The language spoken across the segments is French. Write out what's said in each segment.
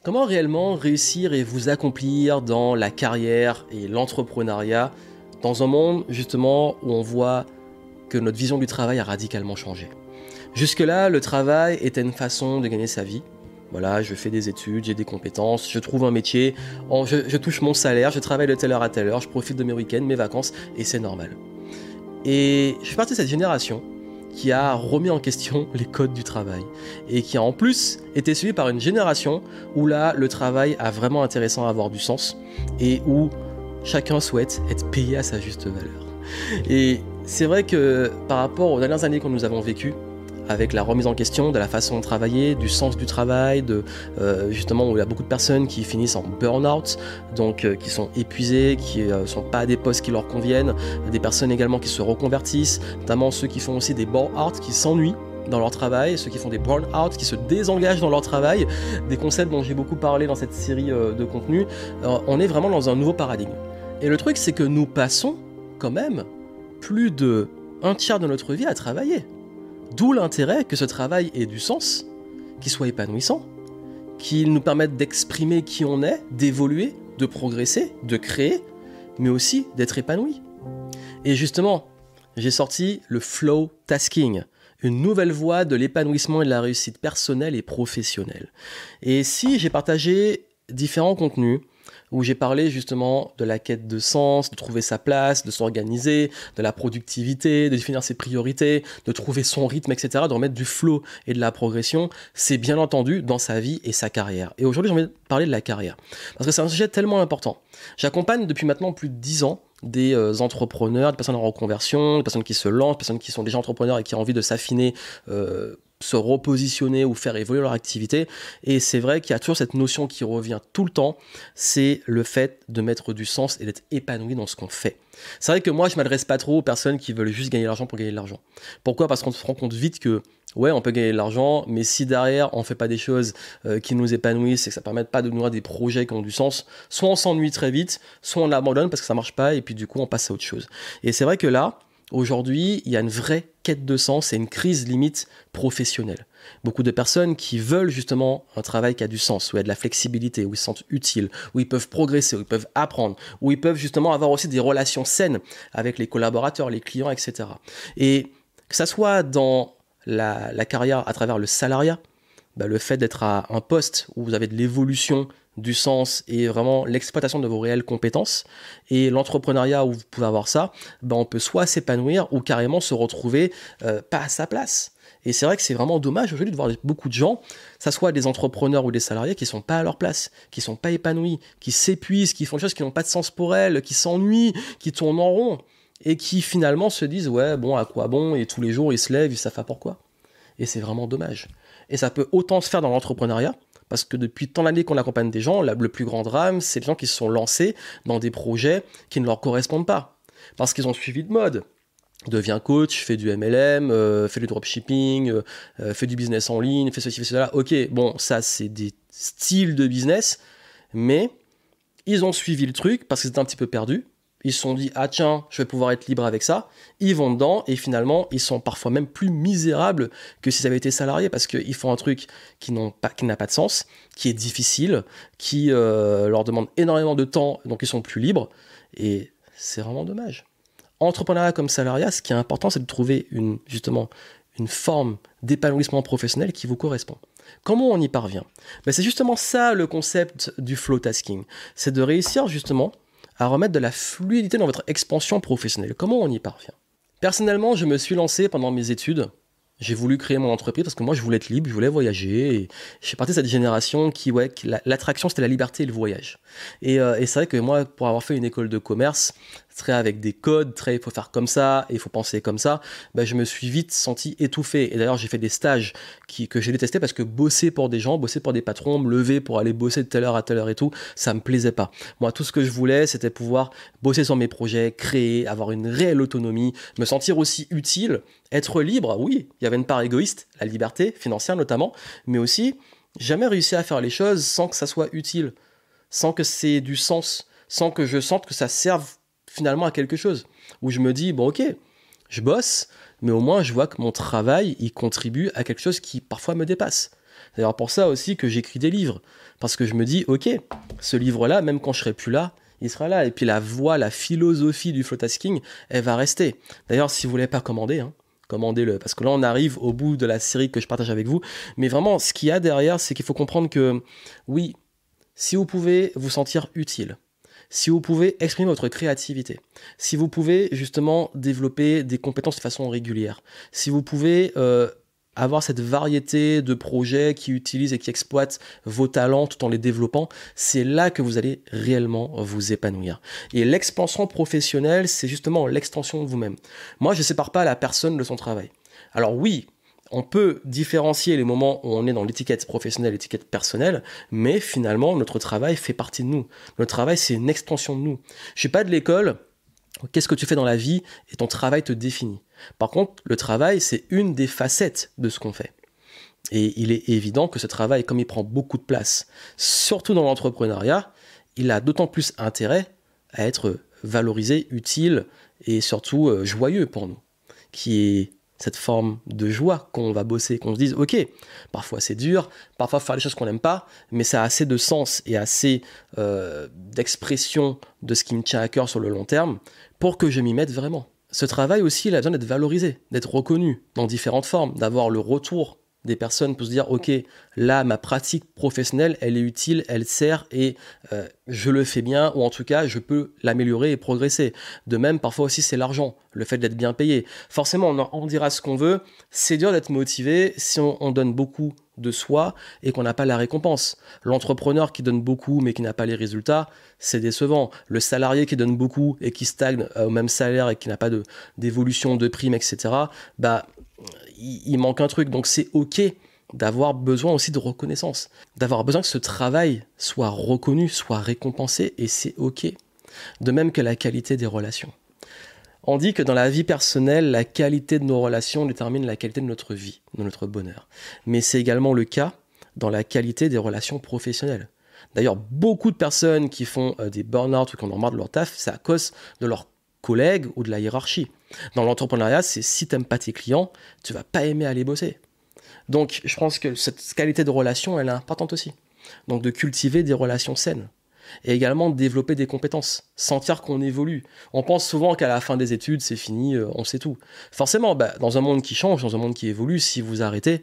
Comment réellement réussir et vous accomplir dans la carrière et l'entrepreneuriat dans un monde justement où on voit que notre vision du travail a radicalement changé. Jusque-là, le travail était une façon de gagner sa vie. Voilà, je fais des études, j'ai des compétences, je trouve un métier, je touche mon salaire, je travaille de telle heure à telle heure, je profite de mes week-ends, mes vacances, et c'est normal. Et je fais partie de cette génération qui a remis en question les codes du travail et qui a en plus été suivie par une génération où là, le travail a vraiment intéressant à avoir du sens et où chacun souhaite être payé à sa juste valeur. Et c'est vrai que par rapport aux dernières années que nous avons vécues, avec la remise en question de la façon de travailler, du sens du travail, justement où il y a beaucoup de personnes qui finissent en burn-out, donc qui sont épuisées, qui ne sont pas à des postes qui leur conviennent, des personnes également qui se reconvertissent, notamment ceux qui font aussi des burn-out, qui s'ennuient dans leur travail, ceux qui font des burn-out, qui se désengagent dans leur travail, des concepts dont j'ai beaucoup parlé dans cette série de contenus. On est vraiment dans un nouveau paradigme. Et le truc, c'est que nous passons quand même plus de un tiers de notre vie à travailler. D'où l'intérêt que ce travail ait du sens, qu'il soit épanouissant, qu'il nous permette d'exprimer qui on est, d'évoluer, de progresser, de créer, mais aussi d'être épanoui. Et justement, j'ai sorti le flow tasking, une nouvelle voie de l'épanouissement et de la réussite personnelle et professionnelle. Et si j'ai partagé différents contenus, où j'ai parlé justement de la quête de sens, de trouver sa place, de s'organiser, de la productivité, de définir ses priorités, de trouver son rythme, etc., de remettre du flow et de la progression, c'est bien entendu dans sa vie et sa carrière. Et aujourd'hui, j'ai envie de parler de la carrière, parce que c'est un sujet tellement important. J'accompagne depuis maintenant plus de 10 ans des entrepreneurs, des personnes en reconversion, des personnes qui se lancent, des personnes qui sont déjà entrepreneurs et qui ont envie de s'affiner, se repositionner ou faire évoluer leur activité. Et c'est vrai qu'il y a toujours cette notion qui revient tout le temps, c'est le fait de mettre du sens et d'être épanoui dans ce qu'on fait. C'est vrai que moi, je m'adresse pas trop aux personnes qui veulent juste gagner de l'argent pour gagner de l'argent. Pourquoi ? Parce qu'on se rend compte vite que ouais, on peut gagner de l'argent, mais si derrière on fait pas des choses qui nous épanouissent et que ça permet pas de nourrir des projets qui ont du sens, soit on s'ennuie très vite, soit on abandonne parce que ça marche pas et puis du coup on passe à autre chose. Et c'est vrai que là, aujourd'hui, il y a une vraie quête de sens et une crise limite professionnelle. Beaucoup de personnes qui veulent justement un travail qui a du sens, où il y a de la flexibilité, où ils se sentent utiles, où ils peuvent progresser, où ils peuvent apprendre, où ils peuvent justement avoir aussi des relations saines avec les collaborateurs, les clients, etc. Et que ça soit dans la carrière à travers le salariat, le fait d'être à un poste où vous avez de l'évolution, du sens et vraiment l'exploitation de vos réelles compétences, et l'entrepreneuriat où vous pouvez avoir ça, on peut soit s'épanouir ou carrément se retrouver pas à sa place. Et c'est vrai que c'est vraiment dommage aujourd'hui de voir beaucoup de gens, que ce soit des entrepreneurs ou des salariés, qui ne sont pas à leur place, qui ne sont pas épanouis, qui s'épuisent, qui font des choses qui n'ont pas de sens pour elles, qui s'ennuient, qui tournent en rond, et qui finalement se disent « ouais, bon, à quoi bon ?» et tous les jours, ils se lèvent, ils ne savent pas pourquoi. Et c'est vraiment dommage. Et ça peut autant se faire dans l'entrepreneuriat, parce que depuis tant d'années qu'on accompagne des gens, le plus grand drame, c'est les gens qui se sont lancés dans des projets qui ne leur correspondent pas. Parce qu'ils ont suivi de mode. Deviens coach, fais du MLM, fais du dropshipping, fais du business en ligne, fais ceci, fais cela. Ok, bon, ça c'est des styles de business, mais ils ont suivi le truc parce qu'ils étaient un petit peu perdus. Ils se sont dit, ah tiens, je vais pouvoir être libre avec ça. Ils vont dedans et finalement, ils sont parfois même plus misérables que s'ils avaient été salariés parce qu'ils font un truc qui n'a pas de sens, qui est difficile, qui leur demande énormément de temps, donc ils sont plus libres. Et c'est vraiment dommage. Entrepreneuriat comme salariat, ce qui est important, c'est de trouver justement une forme d'épanouissement professionnel qui vous correspond. Comment on y parvient ? C'est justement ça le concept du flow tasking. C'est de réussir justement à remettre de la fluidité dans votre expansion professionnelle. Comment on y parvient ? Personnellement, je me suis lancé pendant mes études. J'ai voulu créer mon entreprise parce que moi, je voulais être libre, je voulais voyager. Et je fais partie de cette génération qui l'attraction, c'était la liberté et le voyage. Et c'est vrai que moi, pour avoir fait une école de commerce, très avec des codes, il faut faire comme ça, et il faut penser comme ça, je me suis vite senti étouffé. Et d'ailleurs, j'ai fait des stages que j'ai détestés parce que bosser pour des gens, bosser pour des patrons, me lever pour aller bosser de telle heure à telle heure et tout, ça me plaisait pas. Moi, tout ce que je voulais, c'était pouvoir bosser sur mes projets, créer, avoir une réelle autonomie, me sentir aussi utile, être libre. Oui, il y avait une part égoïste, la liberté financière notamment, mais aussi jamais réussir à faire les choses sans que ça soit utile, sans que c'est ait du sens, sans que je sente que ça serve finalement à quelque chose, où je me dis, bon ok, je bosse, mais au moins je vois que mon travail, il contribue à quelque chose qui parfois me dépasse. C'est d'ailleurs pour ça aussi que j'écris des livres. Parce que je me dis, ok, ce livre-là, même quand je serai plus là, il sera là. Et puis la voix, la philosophie du flow tasking, elle va rester. D'ailleurs, si vous ne voulez pas commander, hein, commandez-le. Parce que là, on arrive au bout de la série que je partage avec vous. Mais vraiment, ce qu'il y a derrière, c'est qu'il faut comprendre que, oui, si vous pouvez vous sentir utile, si vous pouvez exprimer votre créativité, si vous pouvez justement développer des compétences de façon régulière, si vous pouvez avoir cette variété de projets qui utilisent et qui exploitent vos talents tout en les développant, c'est là que vous allez réellement vous épanouir. Et l'expansion professionnelle, c'est justement l'extension de vous-même. Moi, je ne sépare pas la personne de son travail. Alors oui, on peut différencier les moments où on est dans l'étiquette professionnelle, l'étiquette personnelle, mais finalement, notre travail fait partie de nous. Notre travail, c'est une extension de nous. Je ne suis pas de l'école, qu'est-ce que tu fais dans la vie et ton travail te définit. Par contre, le travail, c'est une des facettes de ce qu'on fait. Et il est évident que ce travail, comme il prend beaucoup de place, surtout dans l'entrepreneuriat, il a d'autant plus intérêt à être valorisé, utile et surtout joyeux pour nous, qui est cette forme de joie qu'on va bosser, qu'on se dise, ok, parfois c'est dur, parfois faire des choses qu'on n'aime pas, mais ça a assez de sens et assez d'expression de ce qui me tient à cœur sur le long terme pour que je m'y mette vraiment. Ce travail aussi, il a besoin d'être valorisé, d'être reconnu dans différentes formes, d'avoir le retour des personnes pour se dire, ok, là, ma pratique professionnelle, elle est utile, elle sert et je le fais bien, ou en tout cas, je peux l'améliorer et progresser. De même, parfois aussi, c'est l'argent, le fait d'être bien payé. Forcément, on dira ce qu'on veut, c'est dur d'être motivé si on donne beaucoup de soi et qu'on n'a pas la récompense. L'entrepreneur qui donne beaucoup mais qui n'a pas les résultats, c'est décevant. Le salarié qui donne beaucoup et qui stagne au même salaire et qui n'a pas d'évolution, de prime, etc., il manque un truc. Donc c'est ok d'avoir besoin aussi de reconnaissance, d'avoir besoin que ce travail soit reconnu, soit récompensé, et c'est ok. De même que la qualité des relations. On dit que dans la vie personnelle, la qualité de nos relations détermine la qualité de notre vie, de notre bonheur. Mais c'est également le cas dans la qualité des relations professionnelles. D'ailleurs, beaucoup de personnes qui font des burn-out ou qui en ont marre de leur taf, c'est à cause de leurs collègues ou de la hiérarchie. Dans l'entrepreneuriat, c'est si tu n'aimes pas tes clients, tu vas pas aimer aller bosser. Donc, je pense que cette qualité de relation, elle est importante aussi. Donc, de cultiver des relations saines. Et également de développer des compétences, sentir qu'on évolue. On pense souvent qu'à la fin des études, c'est fini, on sait tout. Forcément, dans un monde qui change, dans un monde qui évolue, si vous arrêtez,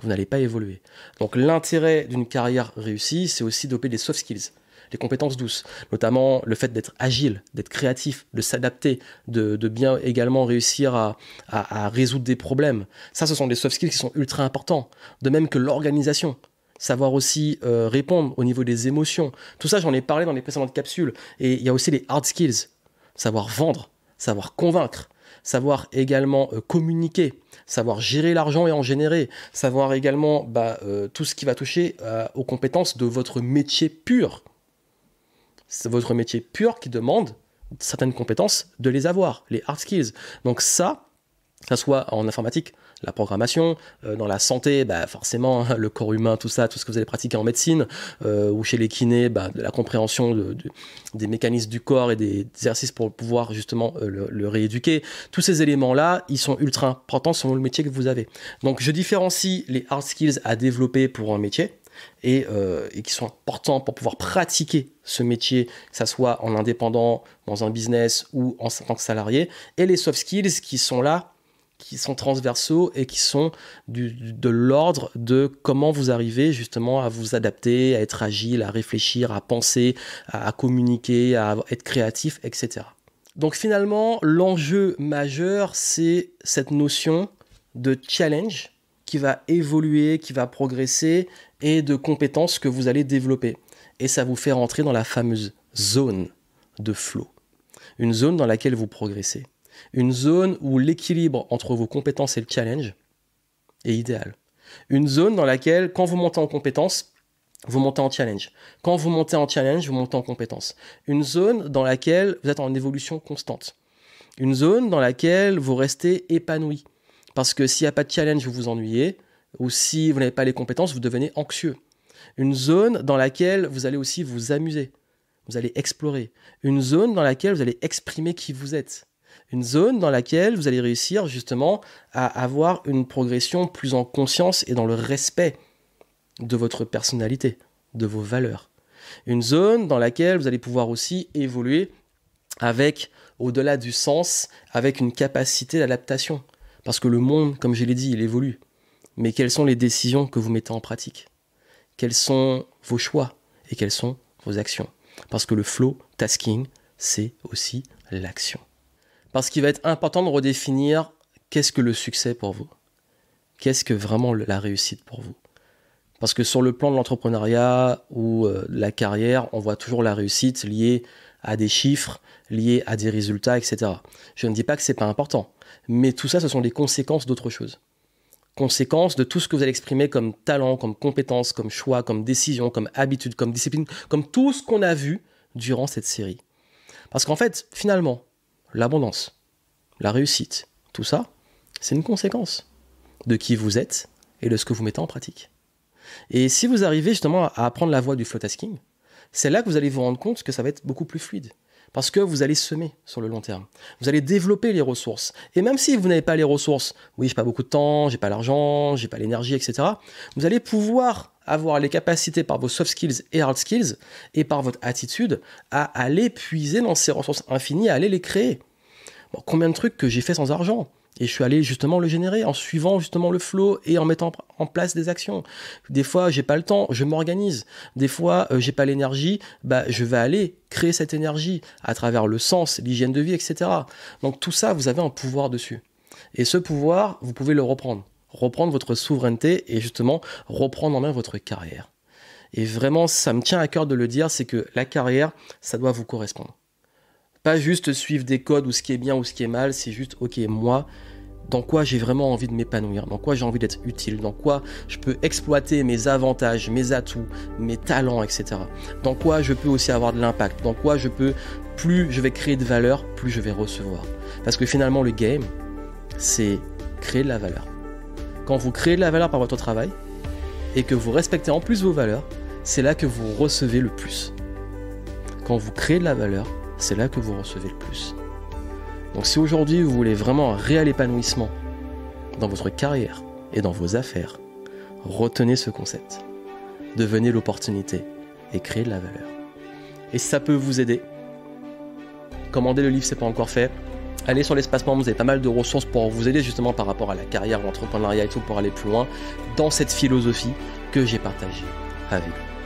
vous n'allez pas évoluer. Donc l'intérêt d'une carrière réussie, c'est aussi de développer des soft skills, des compétences douces, notamment le fait d'être agile, d'être créatif, de s'adapter, de bien également réussir à résoudre des problèmes. Ça, ce sont des soft skills qui sont ultra importants. De même que l'organisation. Savoir aussi répondre au niveau des émotions. Tout ça, j'en ai parlé dans les précédentes capsules. Et il y a aussi les hard skills. Savoir vendre, savoir convaincre, savoir également communiquer, savoir gérer l'argent et en générer, savoir également tout ce qui va toucher aux compétences de votre métier pur. C'est votre métier pur qui demande certaines compétences de les avoir, les hard skills. Donc ça soit en informatique, la programmation, dans la santé, forcément, le corps humain, tout ça, tout ce que vous allez pratiquer en médecine, ou chez les kinés, de la compréhension des mécanismes du corps et des exercices pour pouvoir justement le rééduquer. Tous ces éléments-là, ils sont ultra importants selon le métier que vous avez. Donc, je différencie les hard skills à développer pour un métier et qui sont importants pour pouvoir pratiquer ce métier, que ça soit en indépendant, dans un business ou en tant que salarié, et les soft skills qui sont là, qui sont transversaux et qui sont de l'ordre de comment vous arrivez justement à vous adapter, à être agile, à réfléchir, à penser, à communiquer, à être créatif, etc. Donc finalement, l'enjeu majeur, c'est cette notion de challenge qui va évoluer, qui va progresser et de compétences que vous allez développer. Et ça vous fait rentrer dans la fameuse zone de flow. Une zone dans laquelle vous progressez. Une zone où l'équilibre entre vos compétences et le challenge est idéal. Une zone dans laquelle, quand vous montez en compétences, vous montez en challenge. Quand vous montez en challenge, vous montez en compétences. Une zone dans laquelle vous êtes en évolution constante. Une zone dans laquelle vous restez épanoui. Parce que s'il n'y a pas de challenge, vous vous ennuyez. Ou si vous n'avez pas les compétences, vous devenez anxieux. Une zone dans laquelle vous allez aussi vous amuser. Vous allez explorer. Une zone dans laquelle vous allez exprimer qui vous êtes. Une zone dans laquelle vous allez réussir justement à avoir une progression plus en conscience et dans le respect de votre personnalité, de vos valeurs. Une zone dans laquelle vous allez pouvoir aussi évoluer avec, au-delà du sens, avec une capacité d'adaptation. Parce que le monde, comme je l'ai dit, il évolue. Mais quelles sont les décisions que vous mettez en pratique? Quels sont vos choix et quelles sont vos actions? Parce que le flow tasking, c'est aussi l'action. Parce qu'il va être important de redéfinir qu'est-ce que le succès pour vous? Qu'est-ce que vraiment la réussite pour vous? Parce que sur le plan de l'entrepreneuriat ou la carrière, on voit toujours la réussite liée à des chiffres, liée à des résultats, etc. Je ne dis pas que ce n'est pas important, mais tout ça, ce sont des conséquences d'autre chose. Conséquences de tout ce que vous allez exprimer comme talent, comme compétence, comme choix, comme décision, comme habitude, comme discipline, comme tout ce qu'on a vu durant cette série. Parce qu'en fait, finalement, l'abondance, la réussite, tout ça, c'est une conséquence de qui vous êtes et de ce que vous mettez en pratique. Et si vous arrivez justement à apprendre la voie du flow tasking, c'est là que vous allez vous rendre compte que ça va être beaucoup plus fluide. Parce que vous allez semer sur le long terme. Vous allez développer les ressources. Et même si vous n'avez pas les ressources, oui, j'ai pas beaucoup de temps, j'ai pas l'argent, j'ai pas l'énergie, etc., vous allez pouvoir avoir les capacités par vos soft skills et hard skills et par votre attitude à aller puiser dans ces ressources infinies, à aller les créer. Bon, combien de trucs que j'ai fait sans argent? Et je suis allé justement le générer en suivant justement le flow et en mettant en place des actions. Des fois, j'ai pas le temps, je m'organise. Des fois, j'ai pas l'énergie, je vais aller créer cette énergie à travers le sens, l'hygiène de vie, etc. Donc tout ça, vous avez un pouvoir dessus. Et ce pouvoir, vous pouvez le reprendre. Reprendre votre souveraineté et justement reprendre en main votre carrière. Et vraiment, ça me tient à cœur de le dire, c'est que la carrière, ça doit vous correspondre. Pas juste suivre des codes ou ce qui est bien ou ce qui est mal, c'est juste, ok, moi, dans quoi j'ai vraiment envie de m'épanouir, dans quoi j'ai envie d'être utile, dans quoi je peux exploiter mes avantages, mes atouts, mes talents, etc. Dans quoi je peux aussi avoir de l'impact, dans quoi je peux, plus je vais créer de valeur, plus je vais recevoir. Parce que finalement, le game, c'est créer de la valeur. Quand vous créez de la valeur par votre travail et que vous respectez en plus vos valeurs, c'est là que vous recevez le plus. Quand vous créez de la valeur, c'est là que vous recevez le plus. Donc si aujourd'hui vous voulez vraiment un réel épanouissement dans votre carrière et dans vos affaires, retenez ce concept. Devenez l'opportunité et créez de la valeur. Et si ça peut vous aider, commandez le livre, c'est pas encore fait. Allez sur l'espace membre, vous avez pas mal de ressources pour vous aider justement par rapport à la carrière, l'entrepreneuriat et tout, pour aller plus loin dans cette philosophie que j'ai partagée avec vous.